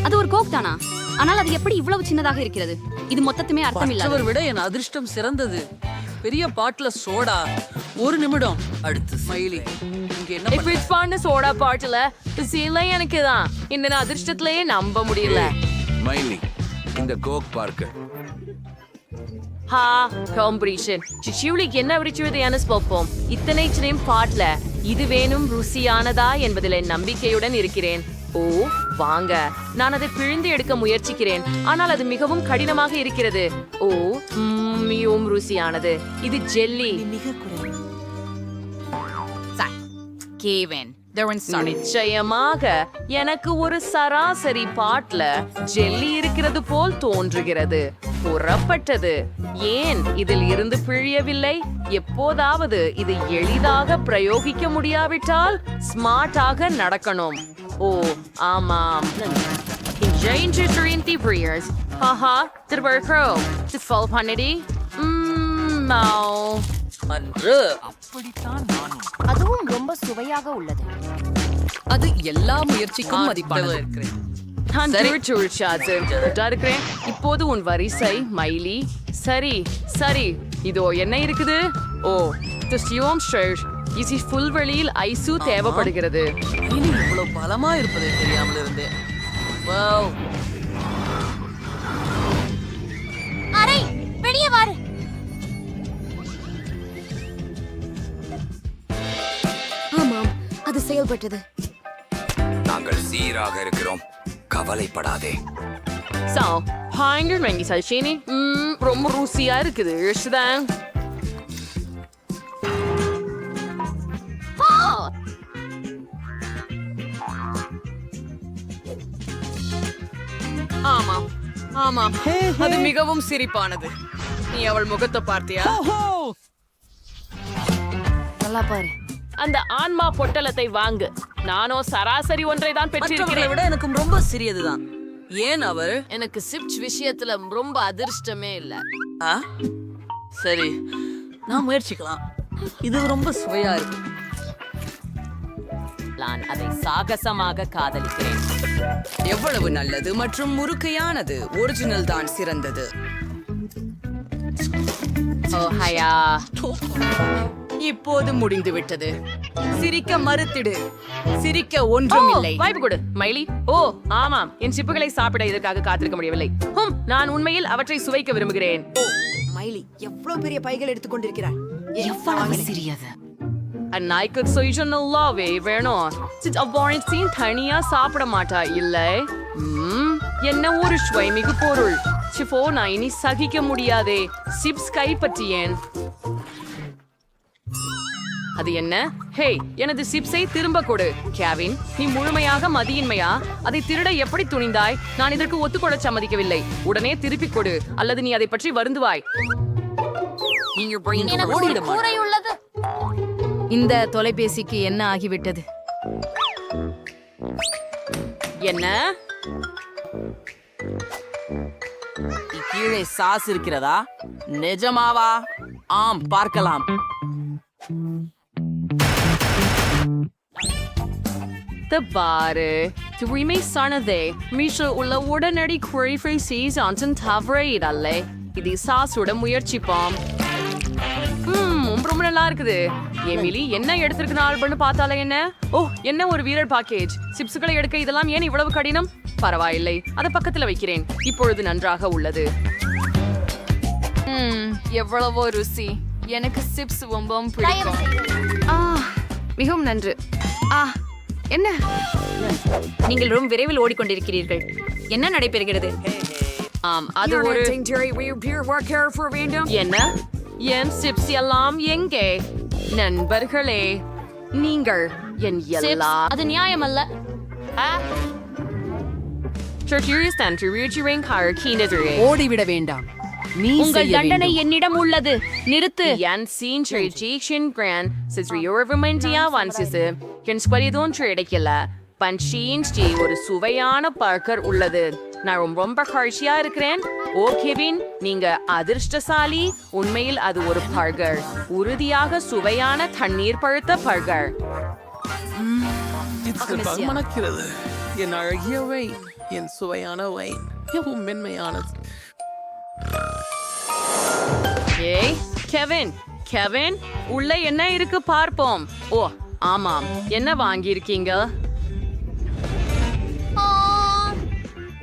அது ஒரு கோக் தானா? ஆனால் அது எப்படி இவ்வளவு சின்னதாக இருக்கிறது? இது மொத்தத்துமே அர்த்தம் இல்ல. மற்றவர் விட என் அதிர்ஷ்டம் சிறந்தது. பெரிய பாட்டில சோடா. ஒரு நிமிடம். அடுத்து மைலி, இங்க என்ன பண்ற? ஃபிட்பான சோடா பாட்டில சீல எனக்கு தான். இந்த அதிர்ஷ்டத்திலேயே நம்ப முடியல. மைலி, இந்த கோக் பார்க்க ஹா காம்படிஷன் சிச்சியுலிக்கு என்ன விரிச்சுவது என பார்ப்போம். இத்தனை சின்ன பாட்ல இது வேணும் ருசியானதா என்பதில் நம்பிக்கையுடன் இருக்கிறேன். ஓ வாங்க, நான் அதை பிழிந்து எடுக்க முயற்சிக்கிறேன், ஆனால் அது மிகவும் கடினமாக இருக்கிறது. ஓ மிகவும் ருசியானது. இது ஜெல்லி. நிச்சயமாக எனக்கு ஒரு சராசரி பாட்ல ஜெல்லி இருக்கிறது போல் தோன்றுகிறது. புறப்பட்டது. ஏன் இதில் இருந்து பிழியவில்லை? எப்போதாவது இது எளிதாக பிரயோகிக்க முடியாவிட்டால் ஸ்மார்ட்டாக நடக்கணும். ஓ ஆமாம். Haha, did it work? Did it fall upon it? அன்று அதுவும் ரொம்ப சுவையாக உள்ளது. அது எல்லா முயற்சிக்கும் மதிப்பானது. நான் இருக்கிறேன். இப்போது உன் வரிசை மைலி. சரி சரி, இதோ என்ன இருக்குது. ஓ இது ஃபுல் வெளியில் ஐசு தேவைப்படுகிறது. இனி இவ்வளவு பலமா இருப்பதை தெரியாமல் இருந்தேன். வாவ், அரை வெளியே வாரு. ஆமாம், அது செயல்பட்டது. நாங்கள் சீராக இருக்கிறோம், கவலைப்படாதே. வாங்கி சல்ஷினி ரொம்ப ருசியா இருக்குது. இஷ்தான் ஆமாம் ஆமாம், அது மிகவும் சிரிப்பானது. நீ அவள் முகத்தை பார்த்தியா? நல்லா பாரு. அந்த ஆன்மா பொட்டலத்தை வாங்கு. நானோ சராசரி ஒன்றை தான் மற்றவர்களை பெற்றிருக்கிறேன். விட எனக்கும் ரொம்ப சிறியதுதான். ஏன் அவர்? எனக்கு சிப்ஸ் விஷயத்துல ரொம்ப அதிர்ஷ்டமே இல்ல. ஆ? சரி, நான் முயற்சிக்கலாம். இது ரொம்ப சுவையா இருக்கு. நான் அதை சாகசமாக காதலிக்கிறேன். எவ்வளவு நல்லது மற்றும் முறுக்கையானது. ஒரிஜினல் தான் சிறந்தது. ஓ ஹயா, இப்போது முடிந்து விட்டது. சிரிக்க மறுத்திடு. சிரிக்க ஒன்றும் இல்லை. வாய்ப்பு கொடு மைலி. ஓ ஆமாம், என் சிப்புகளை சாப்பிட இதற்காக காத்திருக்க முடியவில்லை. நான் உண்மையில் அவற்றை சுவைக்க விரும்புகிறேன். மைலி, எவ்வளவு பெரிய பைகள் எடுத்துக்கொண்டிருக்கிறாய். எவ்வளவு சிறியது. நாய்க்கு சொய்ஜன் நல்லாவே வேணும். அவ்வாறு தனியா சாப்பிட மாட்டா இல்லை. என்ன ஒரு ஸ்வைமிகு பொருள். சிப்போ நான் இனி சகிக்க முடியாதே. சிப்ஸ் கைப்பற்றியேன். அது என்ன? ஹே, எனது சிப்ஸை திரும்ப கொடு. கேவின், நீ முழுமையாக மதியின்மையா? அதை திருட எப்படி துணிந்தாய்? நான் இதற்கு ஒத்துக்கொள்ள சம்மதிக்கவில்லை. உடனே திருப்பிக் கொடு, அல்லது நீ அதை பற்றி வருந்துவாய். இந்த தொலைபேசிக்கு என்ன ஆகிவிட்டது? என்ன? கீழே சாஸ் இருக்கிறதா? நிஜமாவா? ஆம், பார்க்கலாம். பாரு, தூய்மை சானதே. மீஷோ உள்ள உடனடி குறைஃபை சீசான் தவறே இடல்லே. இது சாஸோட முயற்சிப்போம். ரொம்ப நல்லா இருக்குது. எமிலி என்ன எடுத்திருக்கு ஆல்பம்னு பார்த்தாலே என்ன? ஓ, என்ன ஒரு வீரர் பாக்கேஜ். சிப்ஸ்களை எடுக்க இதெல்லாம் ஏன் இவ்வளவு கடினம்? பரவாயில்லை, அதை பக்கத்துல வைக்கிறேன். இப்பொழுது நன்றாக உள்ளது. எவ்வளவோ ருசி. எனக்கு சிப்ஸ் ரொம்பவும் பிடிக்கும். மிகவும் நன்று. என்ன? நீங்கள் ரொம்ப விரைவில் ஓடிக்கொண்டிருக்கிறீர்கள். என்ன நடைபெறுகிறது? ஆம், அது ஒரு என்ன? என் சிப்ஸ் எல்லாம் எங்கே? நண்பர்களே, நீங்கள் என் எல்லா அது நியாயமல்ல. ஓடிவிட வேண்டாம். நீ உங்கள் தண்டனை என்னிடம் உள்ளது. நிறுத்து. என் சீன் ஜீக்ஷன் கிரான் சிஸ்ரியோர்வமெண்டியா வான்சிஸ் என் ஸ்பரிதோன்று கிடைக்கல. பன்ஷீன் ஸ்டீ ஒரு சுவையான பர்கர் உள்ளது. நான் ரொம்ப காட்சியா இருக்கிறேன். ஓ கெவின், நீங்க அதிர்ஷ்டசாலி. உண்மையில் அது ஒரு பர்கர். உறுதியாக சுவையான தண்ணீர் பழுத்த பர்கர். மணக்கிறது. என் அழகிய வைன், என் சுவையான வைன் மிகவும் மென்மையானது. ஏய் கெவின், கெவின், உள்ள என்ன இருக்கு பார்ப்போம். ஓ ஆமாம், என்ன வாங்கியிருக்கீங்க?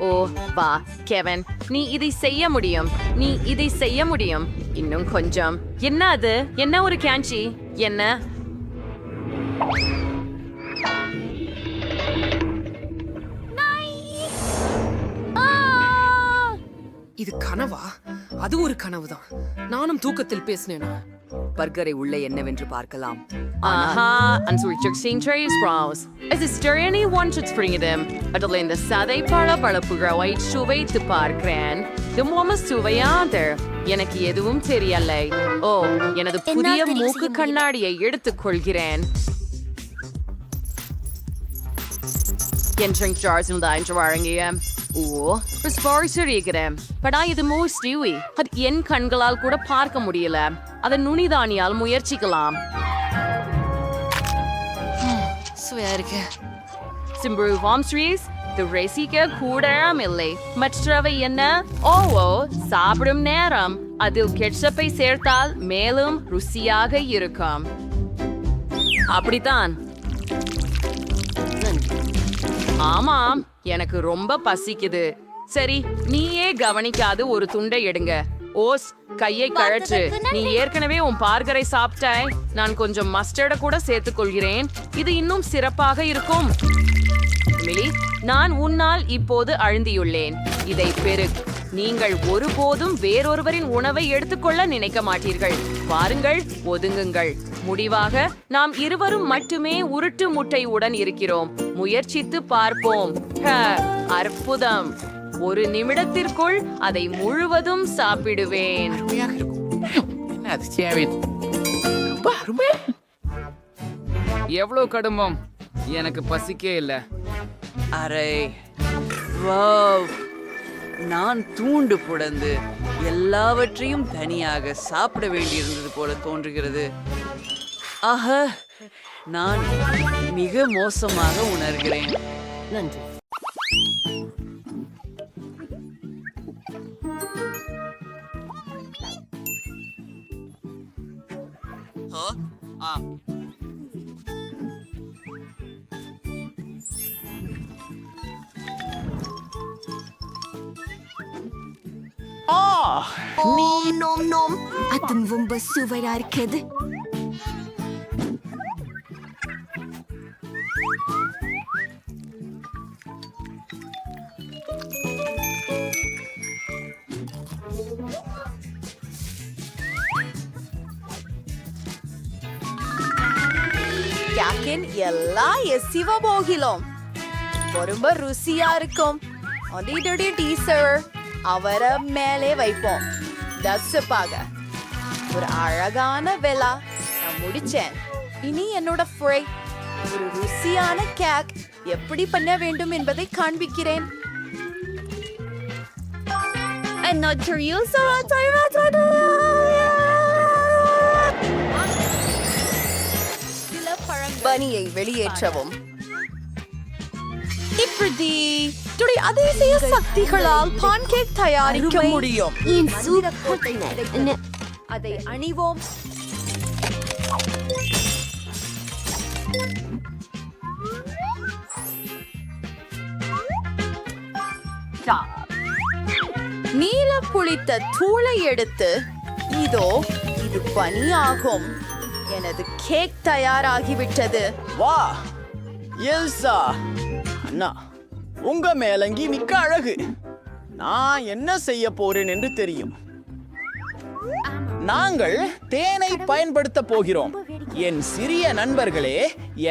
ஓ வா கெவின், நீ இதை செய்ய முடியும், நீ இதை செய்ய முடியும். இன்னும் கொஞ்சம். என்ன அது? என்ன ஒரு கேன்சி? என்ன? இது கனவா? அது ஒரு கனவுதான். நானும் தூக்கத்தில் பேசினேனா? பர்கரை உள்ளே என்னவென்று பார்க்கலாம். Aha, and so we're just seeing Trey's brows. Is there anyone to bring them? அதில் இந்த சதை பளபளப்புகளை சுவைத்து பார்க்கிறேன். ரொம்ப சுவையாத. எனக்கு எதுவும் தெரியல. ஓ, எனது புதிய மூக்கு கண்ணாடியை எடுத்துக் கொள்கிறேன். என் ட்ரிங்க் ஜார்ஸ் என்று வழங்கிய ஓ சொல்லியிருக்கிறேன். படா இது மோ ஸ்டீவி. அது என் கண்களால் கூட பார்க்க முடியல. அதை நுனிதானியால் முயற்சிக்கலாம். சிம்புவாம் ஸ்ரீஸ் இது ரசிக்க கூட இல்லை. மற்றவை என்ன? ஓ சாப்பிடும் நேரம். அதில் கெட்சப்பை சேர்த்தால் மேலும் ருசியாக இருக்கும். அப்படித்தான். ஆமாம், எனக்கு ரொம்ப பசிக்குது. சரி, நீயே கவனிக்காது ஒரு துண்டை எடுங்க. ஓஸ், கையை கழற்று. நீ ஏற்கனவே உன் பார்கரை சாப்பிட்டாய். நான் கொஞ்சம் மஸ்டர்ட கூட சேர்த்துக் கொள்கிறேன். இது இன்னும் சிறப்பாக இருக்கும். மிலி, நான் உன்னால் இப்போது அழுந்தியுள்ளேன். இதை பெரு. நீங்கள் ஒருபோதும் வேறொருவரின் உணவை எடுத்துக்கொள்ள நினைக்க மாட்டீர்கள். பாருங்கள், ஒதுங்குங்கள். முடிவாக நாம் இருவரும் மட்டுமே உருட்டு முட்டையுடன் இருக்கிறோம். முயற்சித்து பார்ப்போம். அற்புதம். ஒரு நிமிடத்திற்குள் அதை முழுவதும் சாப்பிடுவேன். எவ்வளவு கடுமம். எனக்கு பசிக்கே இல்ல. அரை வாவ், நான் தூண்டு புடந்து எல்லாவற்றையும் தனியாக சாப்பிட வேண்டியிருந்தது போல தோன்றுகிறது. ஆக, நான் மிக மோசமாக உணர்கிறேன். நன்றி. நோம் நோம், அது ரொம்ப சுவையா இருக்குது. கேக்கின் எல்லா எசிவ போகிலும் ரொம்ப ருசியா இருக்கும். ஒடிடடி டீசர் அவரை மேலே வைப்போம். தசுப்பாக ஒரு அழகான விழா நான் முடிச்சேன். இனி என்னோட ஃப்ரை ஒரு ருசியான கேக் எப்படி பண்ண வேண்டும் என்பதை காண்பிக்கிறேன். பனியை வெளியேற்றவும். இப்படி அதிசய சக்திகளால் பான்கேக் தயாரிக்க முடியும். அதை அணிவோம். நீல புளித்த தூளை எடுத்து இதோ இது பனியாகும். எனது கேக் தயாராகிவிட்டது. வா எல்சா அண்ணா, உங்க மேலங்கி மிக்க அழகு. நான் என்ன செய்ய போறேன் என்று தெரியும். நாங்கள் தேனை பயன்படுத்த போகிறோம். என் சிறிய நண்பர்களே,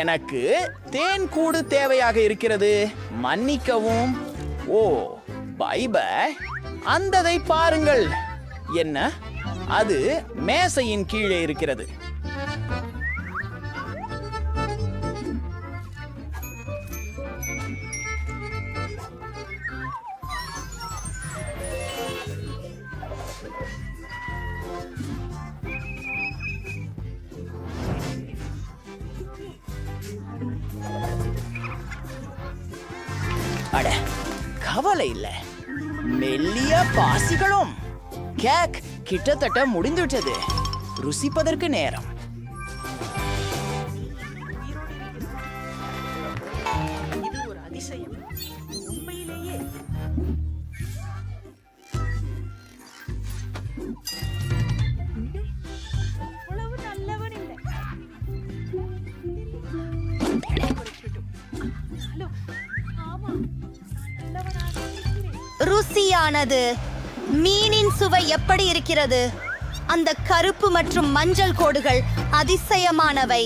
எனக்கு தேன் கூடு தேவையாக இருக்கிறது. மன்னிக்கவும். ஓ பைபை, அந்ததை பாருங்கள். என்ன? அது மேசையின் கீழே இருக்கிறது. அட கவலை இல்ல. மெல்லிய பாசிகளும். கேக் கிட்டத்தட்ட முடிந்துவிட்டது. ருசிப்பதற்கு நேரம். ருசியானது. மீனின் சுவை எப்படி இருக்கிறது? அந்த கருப்பு மற்றும் மஞ்சள் கோடுகள் அதிசயமானவை.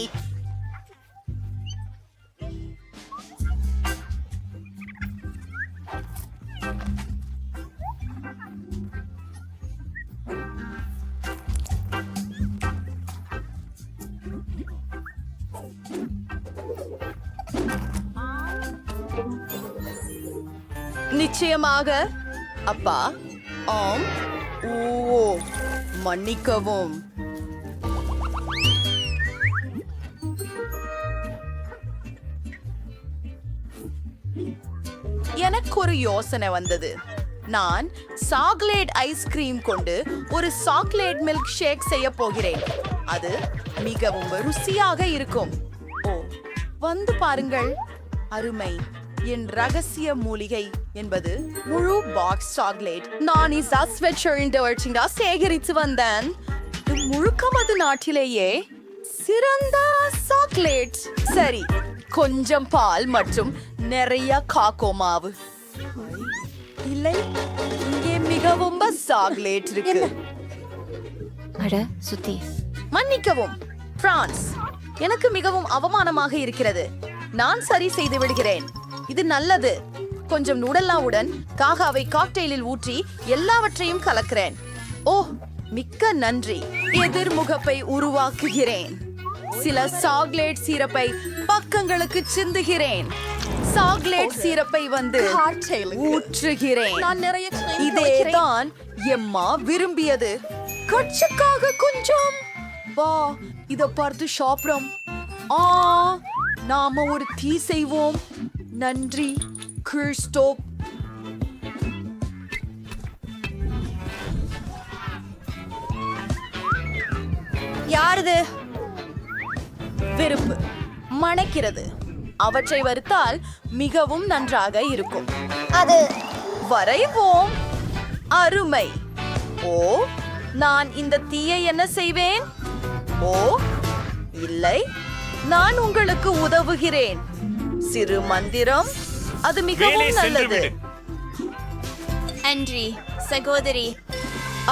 நிச்சயமாக அப்பா. ஆம். ஓ மன்னிக்கவும். எனக்கு ஒரு யோசனை வந்தது. நான் சாக்லேட் ஐஸ்கிரீம் கொண்டு ஒரு சாக்லேட் மில்க் ஷேக் செய்ய போகிறேன். அது மிகவும் ருசியாக இருக்கும். ஓ வந்து பாருங்கள். அருமை. என் ரகசிய மூலிகை என்பது முழு பாக்ஸ் சாக்லேட். நான் சேகரித்து வந்தேன். இது முழுக்கமது நாட்டிலேயே சிறந்த சாக்லேட். சரி, கொஞ்சம் பால் மற்றும் நிறைய காக்கோ மாவு. இல்லை, இங்கே மிகவும் சாக்லேட் இருக்கு. அட சுத்தி. மன்னிக்கவும் பிரான்ஸ். எனக்கு மிகவும் அவமானமாக இருக்கிறது. நான் சரி செய்து விடுகிறேன். இது நல்லது. கொஞ்சம் நுடல்லாவுடன் காகாவை காக்டெயிலில் ஊற்றி எல்லாவற்றையும் கலக்கிறேன். ஓ மிக்க நன்றி. எதிர்முகப்பை உருவாக்குகிறேன். சில சாக்லேட் சீரப்பை பக்கங்களுக்கு சிந்துகிறேன். சாக்லேட் சீரப்பை வந்து ஊற்றுகிறேன். இதேதான் எம்மா விரும்பியது. கட்சிக்காக கொஞ்சம் வா இத பார்த்து சாப்பிடும். நாம ஒரு டீ செய்வோம். நன்றி கிறிஸ்டோப். யாரது? விருப்பு மணக்கிறது. அவற்றை வறுத்தால் மிகவும் நன்றாக இருக்கும். அது வரைவோம். அருமை. ஓ நான் இந்த தீயை என்ன செய்வேன்? ஓ இல்லை, நான் உங்களுக்கு உதவுகிறேன். சிறு மந்திரம். அது மிகவும் நல்லது. நன்றி சகோதரி.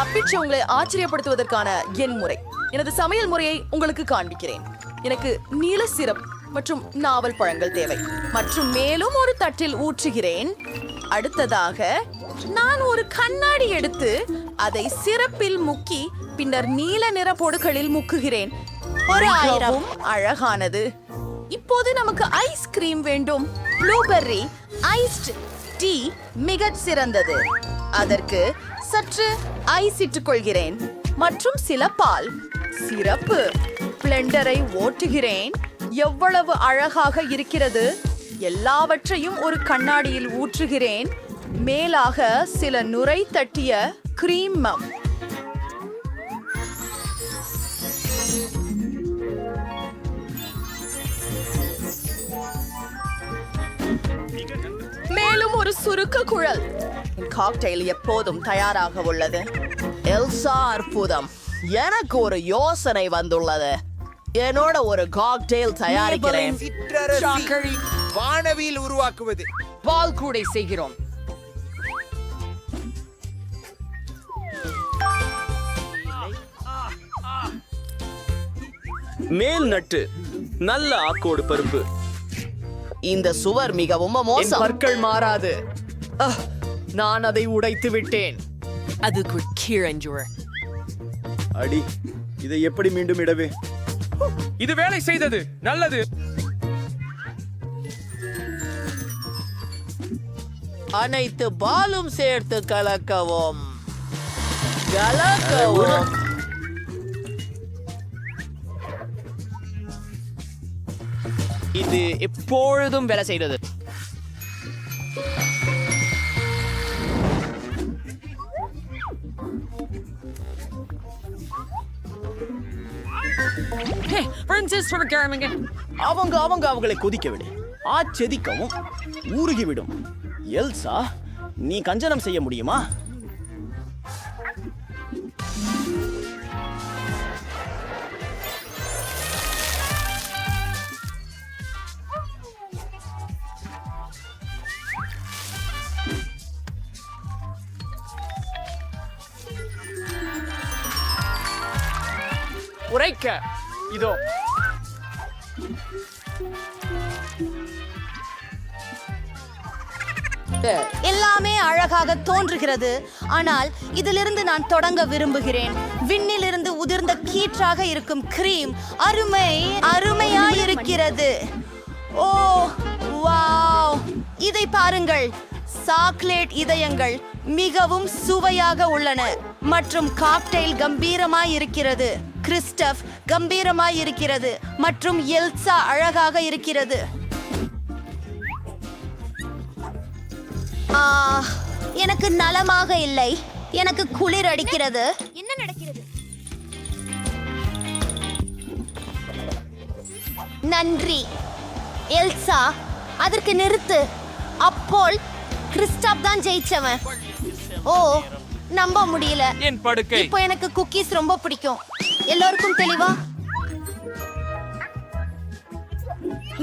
அப்பிச்சு உங்களை ஆச்சரியப்படுத்துவதற்கான என் முறை. எனது சமையல் முறையை உங்களுக்கு காண்பிக்கிறேன். எனக்கு நீல சிரப் மற்றும் நாவல் பழங்கள் தேவை. மற்றும் மேலும் ஒரு தட்டில் ஊற்றுகிறேன். அடுத்ததாக நான் ஒரு கண்ணாடி எடுத்து அதை சிரப்பில் முக்கி பின்னர் நீல நிற பொடுகளில் முக்குகிறேன். ஒரு 1000 அழகானது. இப்போது நமக்கு ஐஸ்கிரீம் வேண்டும். ப்ளூபெர்ரி ஐஸ்ட் டீ மிகச் சிறந்தது. அதற்கு சற்று ஐஸ் இட்டுக் கொள்கிறேன் மற்றும் சில பால். சிறப்பு. பிளெண்டரை ஓட்டுகிறேன். எவ்வளவு அழகாக இருக்கிறது. எல்லாவற்றையும் ஒரு கண்ணாடியில் ஊற்றுகிறேன். மேலாக சில நுரை தட்டிய கிரீம். மேலும் ஒரு சுருக்க குழல். காக்டெயில் எப்போதும் தயாராக உள்ளது. எல்சா அற்புதம். எனக்கு ஒரு யோசனை வந்துள்ளது. என்னோட ஒரு காக்டெயில் தயாரிக்கிறேன். வானவியில் உருவாக்குவது. பால் கூடை செய்கிறோம். மேல் நட்டு நல்ல ஆக்கோடு பருப்பு. இந்த சுவர் மிகவும் மோசம். பற்கள் மாறாது. நான் அதை உடைத்து விட்டேன். அதுக்கு கீழஞ்சுவர். அடி, இதை எப்படி மீண்டும் இடவே? இது வேலை செய்தது. நல்லது. அனைத்து பாலும் சேர்த்து கலக்கவும். கலக்கவும். இது எப்பொழுதும் வேலை செய்தது. அவங்க அவங்களை கொதிக்க விடு. ஆச்செதிக்கவும் ஊறுகிவிடும். எல்சா, நீ கஞ்சனம் செய்ய முடியுமா? உரைக்க இதோ. எல்லாமே அழகாக தோன்றுகிறது, ஆனால் இதிலிருந்து நான் தொடங்க விரும்புகிறேன். விண்ணிலிருந்து உதிர்ந்த கீற்றாக இருக்கும் கிரீம் அருமையாயிருக்கிறது. ஓ வாவ், இதை பாருங்கள். சாக்லேட் இதயங்கள் மிகவும் சுவையாக உள்ளன மற்றும் காக்டெயில் கம்பீரமாயிருக்கிறது. கிறிஸ்டப் கம்பீரமாயிருக்கிறது மற்றும் எல்சா அழகாக இருக்கிறது. எனக்கு நலமாக இல்லை. எனக்கு குளிர் அடிக்கிறது. என்ன நடக்கிறது? நன்றி எல்சா, அதற்கு நிறுத்து. அப்போல் கிறிஸ்டாப் தான் ஜெயிச்சவன். ஓ, நம்ப முடியல. என் படுக்கை. இப்போ எனக்கு குக்கீஸ் ரொம்ப பிடிக்கும். எல்லோருக்கும் தெளிவா?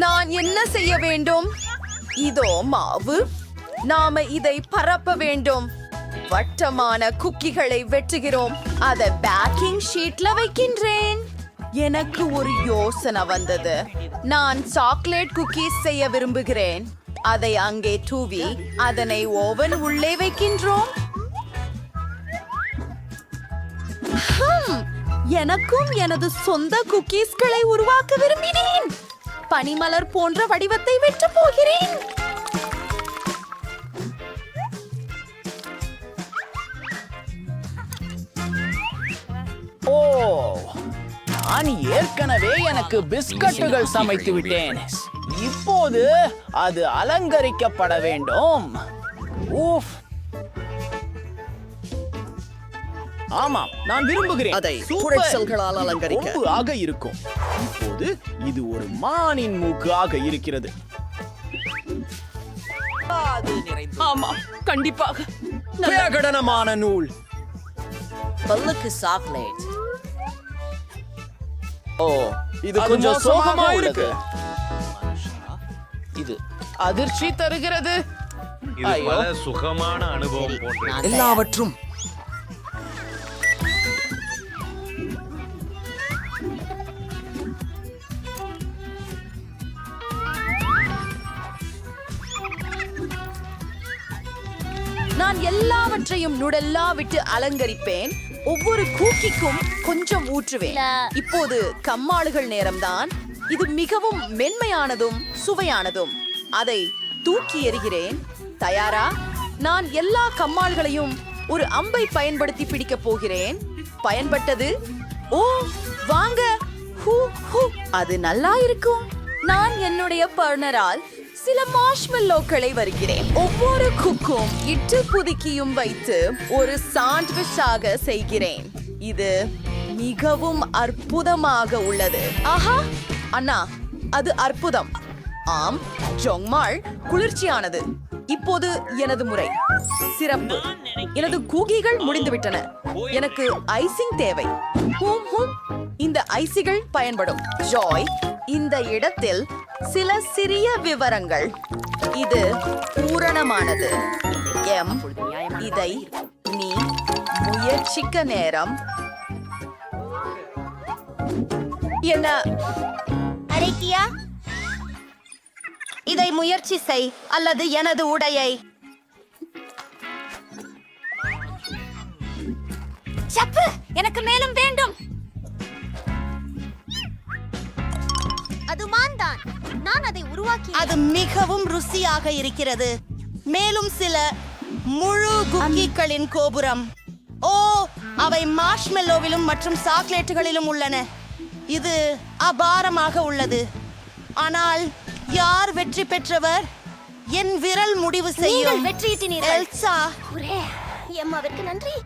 நான் என்ன செய்ய வேண்டும்? இதோ மாவு. நாம இதை பரப்ப வேண்டும். வட்டமான குக்கிகளை வெட்டுகிறோம். அதை பேக்கிங் ஷீட்ல வைக்கின்றேன். எனக்கு ஒரு யோசனை வந்தது. நான் சாக்லேட் குக்கீஸ் செய்ய விரும்புகிறேன். அதை அங்கே தூவி அதனை ஓவன் உள்ளே வைக்கின்றோம். எனக்கும் எனது சொந்த குக்கீஸ்களை உருவாக்க விரும்பினேன். பனிமலர் போன்ற வடிவத்தை வெட்ட போகிறேன். ஓ, நான் ஏற்கனவே எனக்கு பிஸ்கட்டுகள் சமைத்து விட்டேன். இப்போது அது அலங்கரிக்கப்பட வேண்டும். ஊஃப். ஆமாம், நான் விரும்புகிறேன். அதை குறைச்சல்களால் அலங்கரிக்க ஆக இருக்கும். இப்போது இது ஒரு மானின் மூக்கு ஆக இருக்கிறது. ஆமா, கண்டிப்பாக. பிரகடனமான நூல். பல்லுக்கு சாக்லேட். ஓ, இது கொஞ்சம் சோகமா இருக்கு. இது அதிர்ச்சி தருகிறது. இது பல சுகமான அனுபவம் போன்றது. எல்லாவற்றும் நான் எல்லாவற்றையும் நுடல்லா விட்டு அலங்கரிப்பேன். ஒவ்வொரு கூக்கிக்கும் கொஞ்சம் ஊற்றுவேன். இப்போது கம்மாளுகள் நேரம்தான். இது மிகவும் மென்மையானதும் சுவையானதும். அதை தூக்கி எறிகிறேன். தயாரா? நான் எல்லா கம்மாள்களையும் ஒரு அம்பை பயன்படுத்தி பிடிக்க போகிறேன். பயன்பட்டது. ஓ, வாங்க. ஹூ ஹூ, அது நல்லா இருக்கும். நான் என்னுடைய பர்னரால் சில மார்ஷ்மெல்லோக்களை வருகிறேன். ஒவ்வொரு குக்கும் இட்டு புதுக்கியும் வைத்து ஒரு சாண்ட்விச்சாக செய்கிறேன். இது மிகவும் அற்புதமாக உள்ளது. ஆஹா அண்ணா, அது அற்புதம். ஆம், ஜொங்மாள் குளிர்ச்சியானது. இப்போது எனது முறை. சிறப்பு. எனது கூகிகள் முடிந்துவிட்டன. எனக்கு ஐசிங் தேவை. இந்த ஐசிகள் பயன்படும். ஜாய், இந்த இடத்தில் சில சிறிய விவரங்கள். இது பூரணமானது. எம், இதை நீ முயற்சிக்க நேரம். என்ன அரைக்கியா? இதை முயற்சி செய், அல்லது எனது உடையை. சப்பு, எனக்கு மேலும் வேண்டும். அது மான்தான். நான் அதை உருவாக்கி. அது மிகவும் ருசியாக இருக்கிறது. மேலும் சில முழு குக்கீகளின் கோபுரம். ஓ, அவை மார்ஷ்மெல்லோவிலும் மற்றும் சாக்லேட்டுகளிலும் உள்ளன. இது அபாரமாக உள்ளது. ஆனால் யார் வெற்றி பெற்றவர்? என் விரல் முடிவு செய்யும். வெற்றியிட்டீர்கள் எல்சா. எம்மாவிற்கு நன்றி.